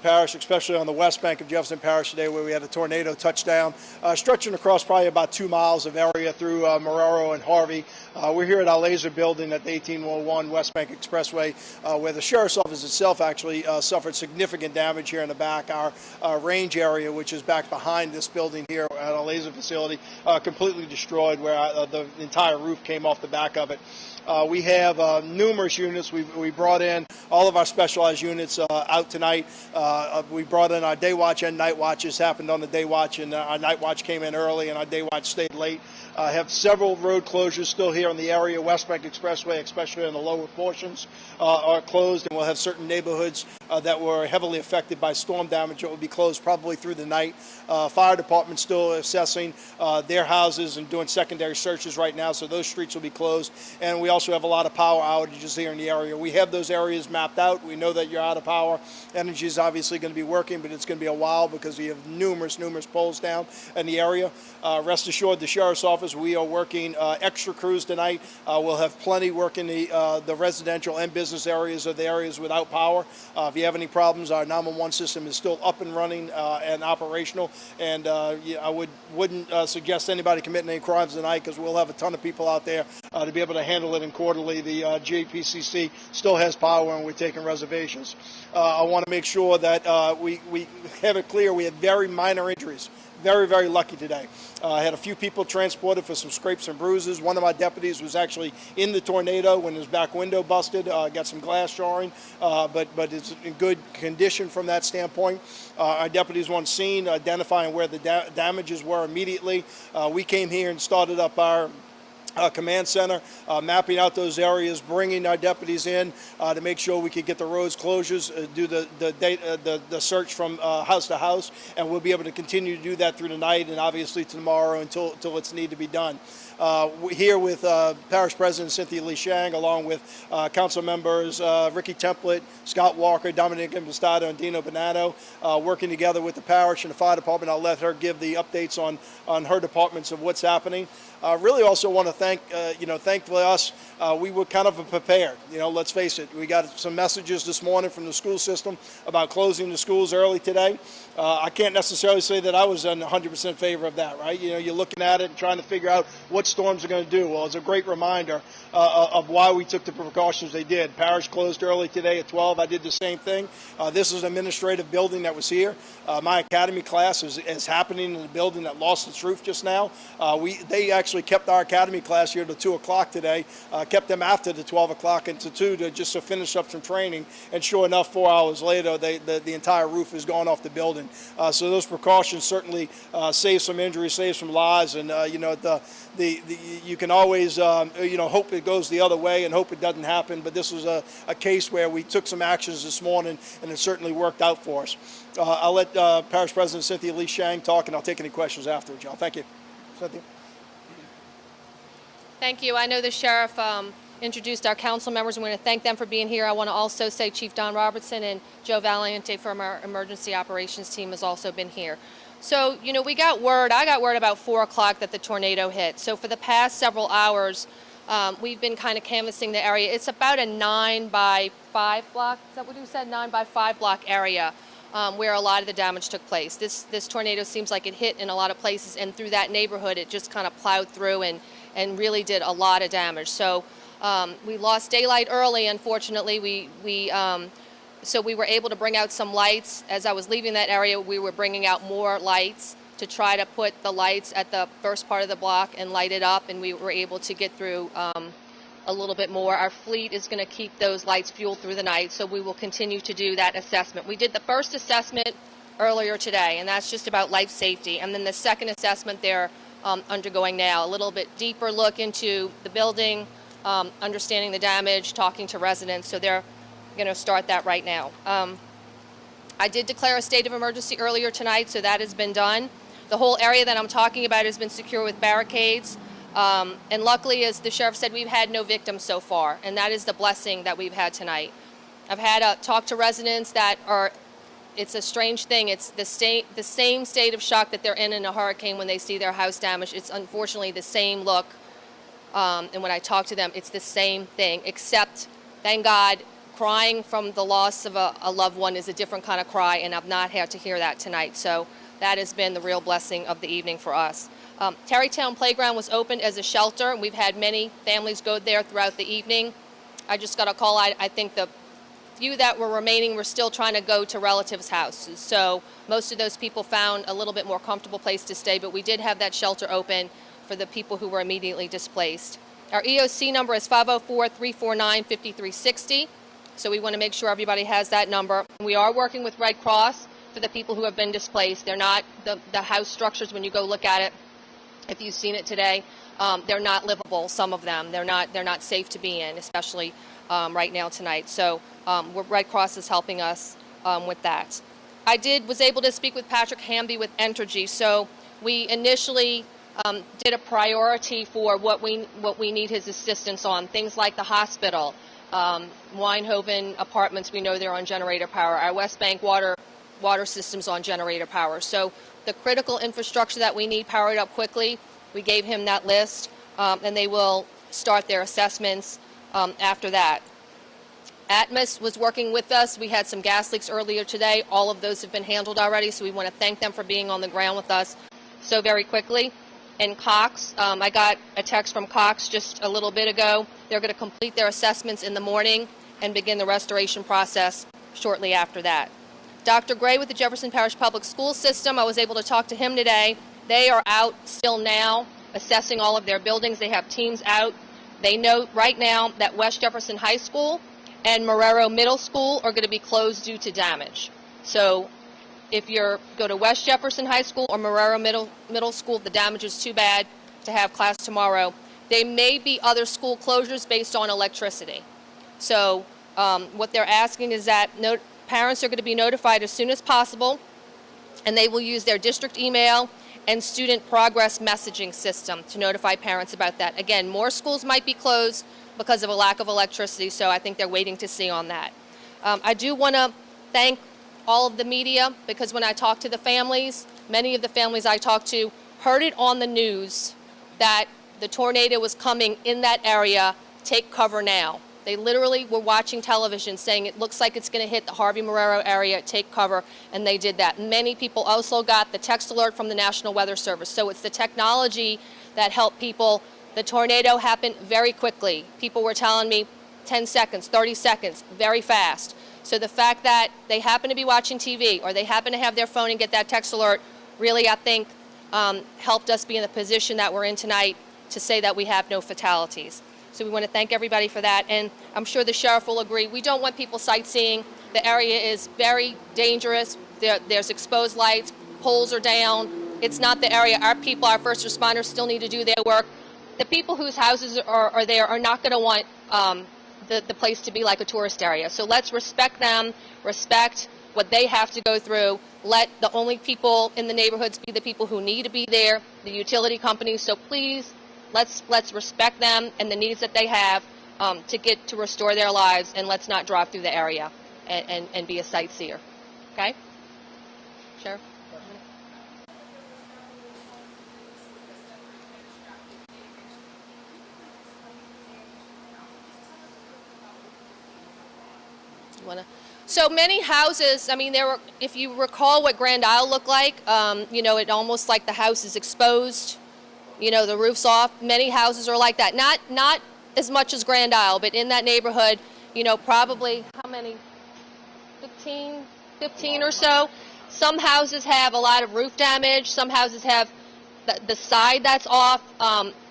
Parish, especially on the west bank of Jefferson Parish today, where we had a tornado touchdown, stretching across probably about 2 miles of area through Marrero and Harvey. We're here at our laser building at the 1801 West Bank Expressway, where the Sheriff's Office itself actually suffered significant damage here in the back. Our range area, which is back behind this building here at our laser facility, completely destroyed, where the entire roof came off the back of it. We have numerous units. We brought in all of our specialized units out tonight. We brought in our day watch and night watches. Happened on the day watch, and our night watch came in early, and our day watch stayed late. Have several road closures still here in the area. West Bank Expressway, especially in the lower portions, are closed, and we'll have certain neighborhoods that were heavily affected by storm damage that will be closed probably through the night. Fire department still assessing their houses and doing secondary searches right now, so those streets will be closed. And we also have a lot of power outages here in the area. We have those areas mapped out. We know that you're out of power. Energy is obviously going to be working, but it's going to be a while because we have numerous poles down in the area. Rest assured, the Sheriff's Office, we are working extra crews tonight. We'll have plenty working the residential and business areas of the areas without power. If you have any problems, our 911 system is still up and running and operational. And I wouldn't suggest anybody committing any crimes tonight, because we'll have a ton of people out there to be able to handle it accordingly. The JPCC still has power, and we're taking reservations. I want to make sure that we have it clear. We had very minor injuries. Very lucky today. I had a few people transported for some scrapes and bruises. One of my deputies was actually in the tornado when his back window busted. Got some glass jarring, but it's in good condition from that standpoint. Our deputies were on scene, identifying where the damages were immediately. We came here and started up our command center, mapping out those areas, bringing our deputies in to make sure we could get the roads closures, do the search from house to house, and we'll be able to continue to do that through the night and obviously tomorrow until it's need to be done. Here with Parish President Cynthia Lee Shang, along with council members Ricky Template, Scott Walker, Dominic Impostado, and Dino Bonanno, working together with the parish and the fire department. I'll let her give the updates on her departments of what's happening. Really also want to thank, thankfully us, we were kind of prepared. Let's face it, we got some messages this morning from the school system about closing the schools early today. I can't necessarily say that I was in 100% favor of that, right? You're looking at it and trying to figure out what storms are going to do. Well, it's a great reminder of why we took the precautions they did. Parish closed early today at 12. I did the same thing. This is an administrative building that was here. My academy class is happening in the building that lost its roof just now. They actually kept our academy class here till 2 o'clock today, kept them after the 12 o'clock into 2 just to finish up some training. And sure enough, 4 hours later, the entire roof is gone off the building. So those precautions certainly save some injuries, save some lives, and you can always hope it goes the other way and hope it doesn't happen. But this was a case where we took some actions this morning, and it certainly worked out for us. I'll let Parish President Cynthia Lee Shang talk, and I'll take any questions afterwards, y'all. Thank you. Cynthia. Thank you. I know the sheriff introduced our council members. I'm going to thank them for being here. I want to also say Chief Don Robertson and Joe Valiente from our emergency operations team has also been here. So, I got word about 4 o'clock that the tornado hit. So for the past several hours, we've been kind of canvassing the area. It's about a 9 by 5 block. Is that what you said? 9 by 5 block area where a lot of the damage took place. This tornado seems like it hit in a lot of places, and through that neighborhood, it just kind of plowed through and really did a lot of damage. So we lost daylight early, unfortunately. So we were able to bring out some lights. As I was leaving that area, we were bringing out more lights to try to put the lights at the first part of the block and light it up, and we were able to get through a little bit more. Our fleet is going to keep those lights fueled through the night, so we will continue to do that assessment. We did the first assessment earlier today, and that's just about life safety. And then the second assessment they're undergoing now, a little bit deeper look into the building, understanding the damage, talking to residents, so they're going to start that right now. I did declare a state of emergency earlier tonight, so that has been done. The whole area that I'm talking about has been secure with barricades. And luckily, as the sheriff said, we've had no victims so far, and that is the blessing that we've had tonight. I've had talk to residents that it's a strange thing. It's the same state of shock that they're in a hurricane when they see their house damaged. It's unfortunately the same look. And when I talk to them, it's the same thing, except, thank God, crying from the loss of a loved one is a different kind of cry, and I've not had to hear that tonight. So that has been the real blessing of the evening for us. Terrytown Playground was opened as a shelter, and we've had many families go there throughout the evening. I just got a call. I think the few that were remaining were still trying to go to relatives' houses. So most of those people found a little bit more comfortable place to stay, but we did have that shelter open for the people who were immediately displaced. Our EOC number is 504-349-5360. So we want to make sure everybody has that number. We are working with Red Cross for the people who have been displaced. They're not, the house structures, when you go look at it, if you've seen it today, they're not livable, some of them. They're not safe to be in, especially right now tonight. So Red Cross is helping us with that. I was able to speak with Patrick Hamby with Entergy. So we initially did a priority for what we need his assistance on, things like the hospital, Weinhoven Apartments, we know they're on generator power, our West Bank water systems on generator power. So the critical infrastructure that we need powered up quickly, we gave him that list, and they will start their assessments after that. Atmos was working with us. We had some gas leaks earlier today. All of those have been handled already, so we want to thank them for being on the ground with us so very quickly. And Cox, I got a text from Cox just a little bit ago. They're going to complete their assessments in the morning and begin the restoration process shortly after that. Dr. Gray with the Jefferson Parish Public School System, I was able to talk to him today. They are out still now assessing all of their buildings. They have teams out. They know right now that West Jefferson High School and Marrero Middle School are going to be closed due to damage. So if you go to West Jefferson High School or Marrero Middle School, the damage is too bad to have class tomorrow. There may be other school closures based on electricity. So what they're asking is that parents are going to be notified as soon as possible, and they will use their district email and student progress messaging system to notify parents about that. Again, more schools might be closed because of a lack of electricity, so I think they're waiting to see on that. I do want to thank all of the media, because when I talked to the families, many of the families I talked to heard it on the news that the tornado was coming in that area. Take cover now. They literally were watching television saying it looks like it's going to hit the Harvey Marrero area, take cover, and they did that. Many people also got the text alert from the National Weather Service. So it's the technology that helped people. The tornado happened very quickly. People were telling me 10 seconds, 30 seconds, very fast. So the fact that they happen to be watching TV or they happen to have their phone and get that text alert really, I think, helped us be in the position that we're in tonight to say that we have no fatalities. So we want to thank everybody for that, and I'm sure the sheriff will agree. We don't want people sightseeing. The area is very dangerous. There's exposed lights, poles are down. It's not the area. Our people, our first responders still need to do their work. The people whose houses are there are not going to want the place to be like a tourist area. So let's respect them, respect what they have to go through. Let the only people in the neighborhoods be the people who need to be there, the utility companies. So please, let's respect them and the needs that they have to restore their lives, and let's not drive through the area and be a sightseer. Okay? Sheriff? So many houses, I mean, there were, if you recall what Grand Isle looked like, you know, it almost like the house is exposed, you know, the roof's off. Many houses are like that. Not as much as Grand Isle, but in that neighborhood, you know, probably, how many, 15 or so. Some houses have a lot of roof damage. Some houses have the side that's off.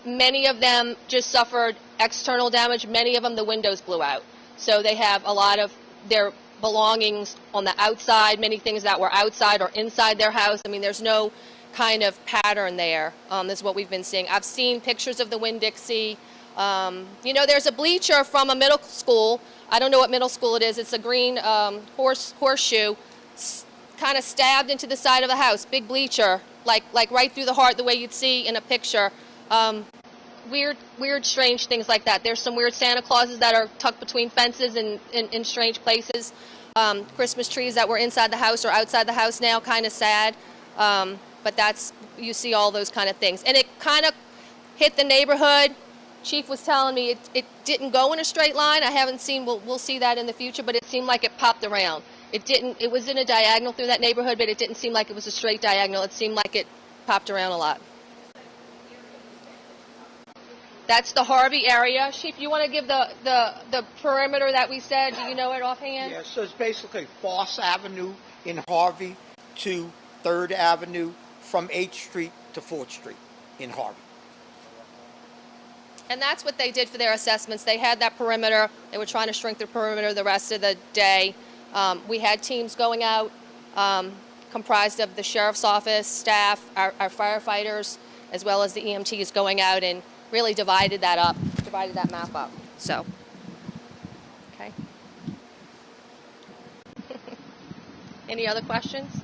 Many of them just suffered external damage. Many of them, the windows blew out. So they have a lot of their belongings on the outside, many things that were outside or inside their house. I mean, there's no kind of pattern there. This is what we've been seeing. I've seen pictures of the Winn-Dixie. You know, there's a bleacher from a middle school. I don't know what middle school it is. It's a green horseshoe, kind of stabbed into the side of the house. Big bleacher, like right through the heart, the way you'd see in a picture. Weird, strange things like that. There's some weird Santa Clauses that are tucked between fences and in strange places. Christmas trees that were inside the house or outside the house now, kind of sad. But you see all those kind of things. And it kind of hit the neighborhood Chief was telling me it didn't go in a straight line. I haven't seen, we'll see that in the future, but it seemed like it popped around. It was in a diagonal through that neighborhood, but it didn't seem like it was a straight diagonal. It seemed like it popped around a lot. That's the Harvey area. Chief, you want to give the perimeter that we said? Do you know it offhand? Yeah, so it's basically Foss Avenue in Harvey to 3rd Avenue from 8th Street to 4th Street in Harvey. And that's what they did for their assessments. They had that perimeter. They were trying to shrink the perimeter the rest of the day. We had teams going out comprised of the sheriff's office staff, our firefighters, as well as the EMTs going out and really divided that map up. So, okay. Any other questions?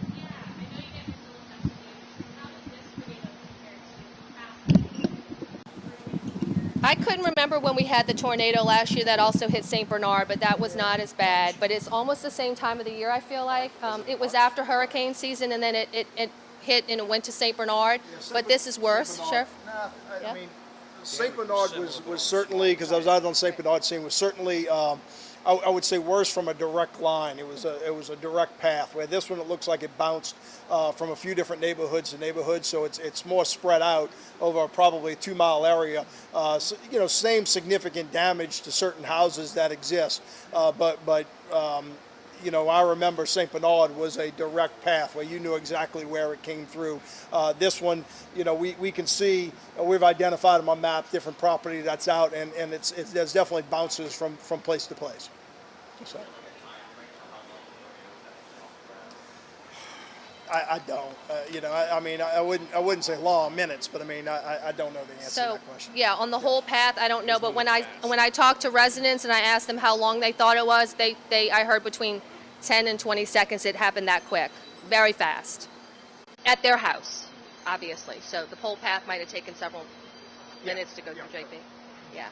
I couldn't remember when we had the tornado last year that also hit St. Bernard, but that was not as bad. But it's almost the same time of the year, I feel like. It was after hurricane season, and then it hit and it went to St. Bernard. But this is worse, Sheriff? I mean, St. Bernard was certainly, because I was out on St. Bernard scene, was certainly, I would say, worse from a direct line. It was a direct path, where this one, it looks like it bounced from a few different neighborhoods to neighborhoods, so it's more spread out over probably a 2-mile area. So, you know, same significant damage to certain houses that exist, but you know, I remember St. Bernard was a direct path where you knew exactly where it came through. This one, you know, we can see, we've identified on my map different property that's out, and there's definitely bounces from place to place. So. I don't, you know, I mean, I wouldn't say long minutes, but I mean, I don't know the answer to that question. Yeah, on the whole path, I don't know, but when I talked to residents and I asked them how long they thought it was, I heard between 10 and 20 seconds. It happened that quick, very fast, at their house, obviously. So the whole path might have taken several minutes to go through JP. Yeah.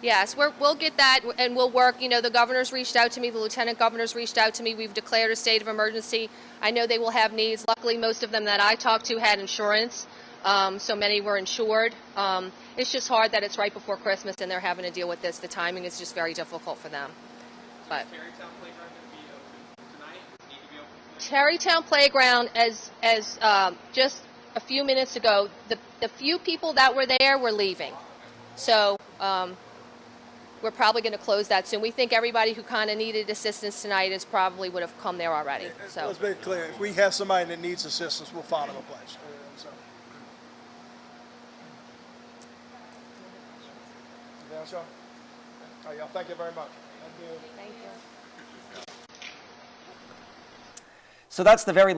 Yes, we'll get that, and we'll work. You know, the governor's reached out to me, the lieutenant governor's reached out to me. We've declared a state of emergency. I know they will have needs. Luckily, most of them that I talked to had insurance, so many were insured. It's just hard that it's right before Christmas and they're having to deal with this. The timing is just very difficult for them. But Terrytown Playground going to be open tonight? Need to be open tonight? Terrytown Playground, as just a few minutes ago, the few people that were there were leaving. So we're probably going to close that soon. We think everybody who kind of needed assistance tonight probably would have come there already. So let's make it clear. If we have somebody that needs assistance, we'll find them a place. So. Anything else, y'all? All right, y'all. Thank you very much. Thank you. So that's the very